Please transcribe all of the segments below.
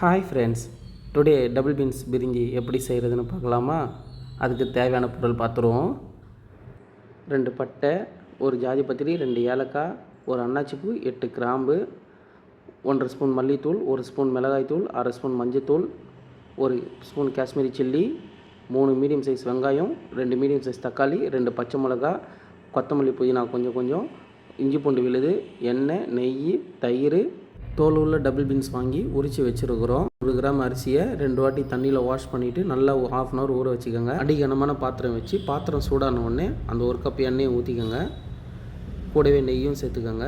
Hi friends, today double beans பிரிஞ்சி எப்படி செய்கிறதுன்னு பார்க்கலாமா? அதுக்கு தேவையான பொருள் பார்த்துருவோம். 2 பட்டை, ஒரு ஜாதி பத்திரி, 2 ஏலக்காய், ஒரு அன்னாச்சிப்பூ, 8 கிராம்பு, 1 ஸ்பூன் மல்லித்தூள், 1 ஸ்பூன் மிளகாய்த்தூள், 1/2 ஸ்பூன் மஞ்சத்தூள், 1 spoon Kashmiri chilli, 3 medium size வெங்காயம், 2 மீடியம் சைஸ் தக்காளி, 2 பச்சை மிளகா, கொத்தமல்லி புதினா கொஞ்சம், இஞ்சி பூண்டு விழுது, எண்ணெய், நெய், தயிர், தோல் உள்ள டபுள் பீன்ஸ் வாங்கி உரித்து வச்சுருக்குறோம். 1 கிராம் அரிசியை 2 வாட்டி தண்ணியில் வாஷ் பண்ணிவிட்டு நல்லா ½ அன் ஹவர் ஊற வச்சுக்கோங்க. அடிகனமான பாத்திரம் வச்சு பாத்திரம் சூடான உடனே அந்த 1 கப் எண்ணெயை ஊற்றிக்கோங்க. கூடவே நெய்யும் சேர்த்துக்கோங்க.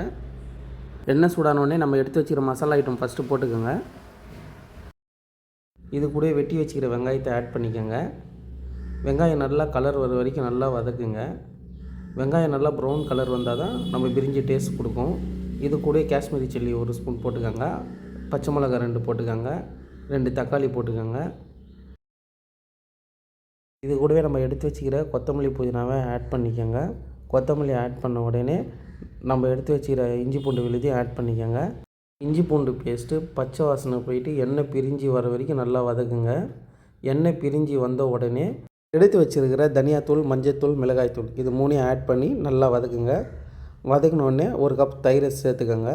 எண்ணெய் சூடான உடனே நம்ம எடுத்து வச்சுக்கிற மசாலா ஐட்டம் ஃபஸ்ட்டு போட்டுக்கோங்க. இது கூட வெட்டி வச்சுக்கிற வெங்காயத்தை ஆட் பண்ணிக்கோங்க. வெங்காயம் நல்லா கலர் வர வரைக்கும் நல்லா வதக்குங்க. வெங்காயம் நல்லா ப்ரௌன் கலர் வந்தால் தான் நம்ம பிரிஞ்சி டேஸ்ட் கொடுக்கும். இது கூட காஷ்மீரி சில்லி 1 ஸ்பூன் போட்டுக்கோங்க. பச்சை மிளகா 2 போட்டுக்கோங்க. 2 தக்காளி போட்டுக்கோங்க. இது கூடவே நம்ம எடுத்து வச்சுக்கிற கொத்தமல்லி புதினாவை ஆட் பண்ணிக்கோங்க. கொத்தமல்லி ஆட் பண்ண உடனே நம்ம எடுத்து வச்சுக்கிற இஞ்சி பூண்டு விழுதையும் ஆட் பண்ணிக்கோங்க. இஞ்சி பூண்டு பேஸ்ட்டு பச்சை வாசனை போயிட்டு எண்ணெய் பிரிஞ்சு வர வரைக்கும் நல்லா வதக்குங்க. எண்ணெய் பிரிஞ்சு வந்த உடனே எடுத்து வச்சுருக்கிற தனியாத்தூள், மஞ்சத்தூள், மிளகாய்த்தூள் இது 3ஐயும் ஆட் பண்ணி நல்லா வதக்குங்க. வதக்கினோடனே 1 கப் தயிரை சேர்த்துக்கோங்க.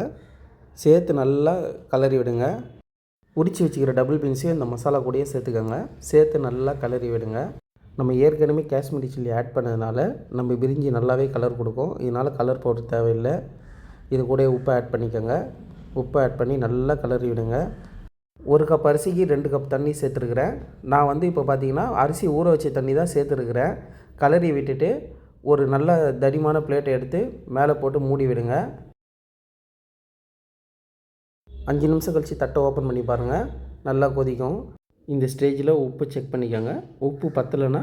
சேர்த்து நல்லா கலரி விடுங்க. உரித்து வச்சுக்கிற டபுள் பீன்ஸையும் இந்த மசாலா கூடயே சேர்த்துக்கோங்க. சேர்த்து நல்லா கலரி விடுங்க. நம்ம ஏற்கனவே காஷ்மீரி சில்லி ஆட் பண்ணதுனால நம்ம பிரிஞ்சி நல்லாவே கலர் கொடுக்கும். இதனால் கலர் பவுடர் தேவையில்லை. இது கூட உப்பு ஆட் பண்ணிக்கோங்க. உப்பு ஆட் பண்ணி நல்லா கலரி விடுங்க. 1 கப் அரிசிக்கு 2 கப் தண்ணி சேர்த்துருக்குறேன். நான் இப்போ பார்த்தீங்கன்னா அரிசி ஊற வச்ச தண்ணி தான் சேர்த்துருக்குறேன். கலரி விட்டுட்டு ஒரு நல்ல தடிமான பிளேட்டை எடுத்து மேலே போட்டு மூடி விடுங்க. 5 நிமிஷம் கழித்து தட்டை ஓப்பன் பண்ணி பாருங்கள். நல்லா கொதிக்கும். இந்த ஸ்டேஜில் உப்பு செக் பண்ணிக்கோங்க. உப்பு பத்தலைன்னா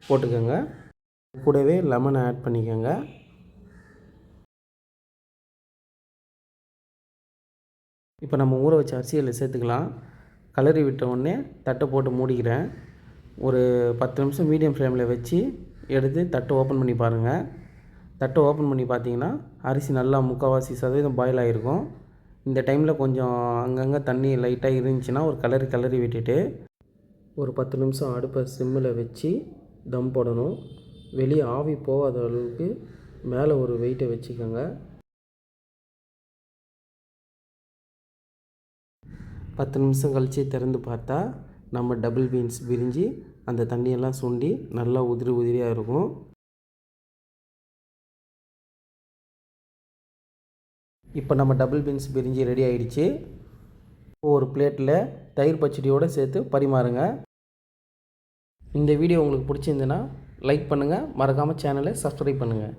போட்டுக்கோங்க. கூடவே லெமனை ஆட் பண்ணிக்கோங்க. இப்போ நம்ம ஊற வச்ச அரிசியில் சேர்த்துக்கலாம். கலரி விட்ட உடனே தட்டை போட்டு மூடிக்கிறேன். ஒரு 10 நிமிஷம் மீடியம் ஃப்ளேமில் வச்சு எடுத்து தட்டை ஓப்பன் பண்ணி பாருங்கள். தட்டை ஓப்பன் பண்ணி பார்த்தீங்கன்னா அரிசி நல்லா 3/4% பாயில் ஆகிருக்கும். இந்த டைமில் கொஞ்சம் அங்கங்கே தண்ணி லைட்டாக இருந்துச்சுன்னா ஒரு கலரி விட்டுட்டு ஒரு 10 நிமிஷம் அடுப்பை சிம்மில் வச்சு தம் போடணும். வெளியே ஆவி போகாத அளவுக்கு மேலே ஒரு வெயிட்டை வச்சுக்கோங்க. 10 நிமிஷம் கழித்து திறந்து பார்த்தா நம்ம டபுள் பீன்ஸ் பிரிஞ்சு அந்த தண்ணியெல்லாம் சுண்டி நல்லா உதிரியாக இருக்கும். இப்போ நம்ம டபுள் பீன்ஸ் பிரிஞ்சி ரெடி ஆகிடுச்சு. ஒரு பிளேட்டில் தயிர் பச்சடியோடு சேர்த்து பரிமாறுங்க. இந்த வீடியோ உங்களுக்கு பிடிச்சிருந்துன்னா லைக் பண்ணுங்கள். மறக்காமல் சேனலை சப்ஸ்கிரைப் பண்ணுங்கள்.